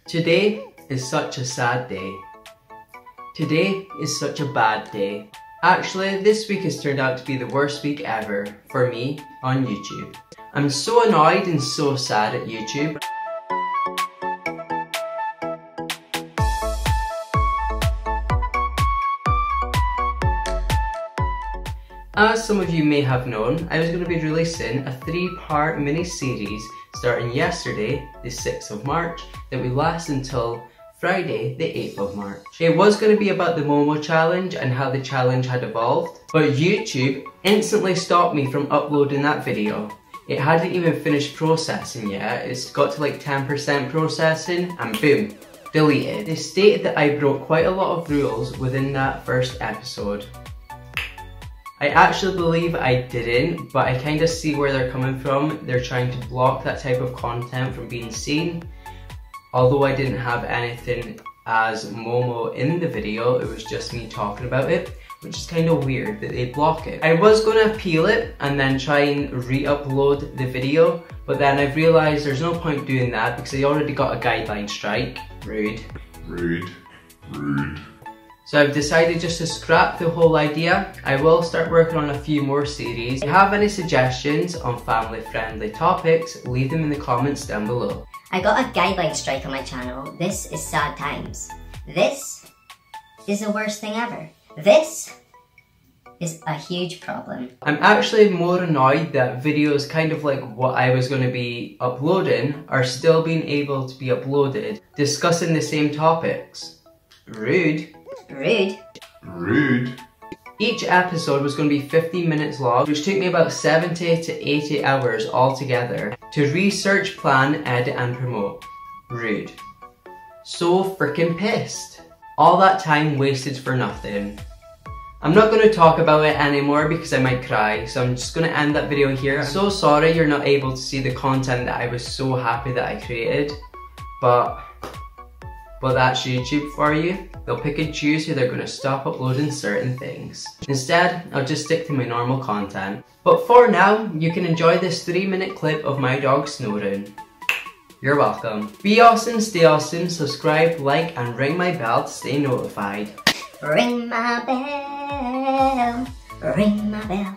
Today is such a sad day. Today is such a bad day. Actually, this week has turned out to be the worst week ever for me on YouTube. I'm so annoyed and so sad at YouTube. As some of you may have known, I was going to be releasing a 3-part mini-series starting yesterday, the 6th of March, that would last until Friday, the 8th of March. It was going to be about the Momo challenge and how the challenge had evolved, but YouTube instantly stopped me from uploading that video. It hadn't even finished processing yet, it's got to like 10% processing and boom, deleted. They stated that I broke quite a lot of rules within that first episode. I actually believe I didn't, but I kind of see where they're coming from. They're trying to block that type of content from being seen. Although I didn't have anything as Momo in the video, it was just me talking about it, which is kind of weird that they block it. I was going to appeal it and then try and re-upload the video, but then I've realised there's no point doing that because I already got a guideline strike. Rude. Rude. Rude. So I've decided just to scrap the whole idea. I will start working on a few more series. If you have any suggestions on family friendly topics, leave them in the comments down below. I got a guideline strike on my channel. This is sad times. This is the worst thing ever. This is a huge problem. I'm actually more annoyed that videos kind of like what I was going to be uploading are still being able to be uploaded, discussing the same topics. Rude. Rude. Rude. Each episode was going to be 15 minutes long, which took me about 70 to 80 hours altogether to research, plan, edit and promote. Rude. So freaking pissed. All that time wasted for nothing. I'm not going to talk about it anymore because I might cry, so I'm just going to end that video here. I'm so sorry you're not able to see the content that I was so happy that I created, but that's YouTube for you. They'll pick and choose who they're going to stop uploading certain things. Instead, I'll just stick to my normal content. But for now, you can enjoy this 3-minute clip of my dog snoring. You're welcome. Be awesome, stay awesome, subscribe, like, and ring my bell to stay notified. Ring my bell, ring my bell.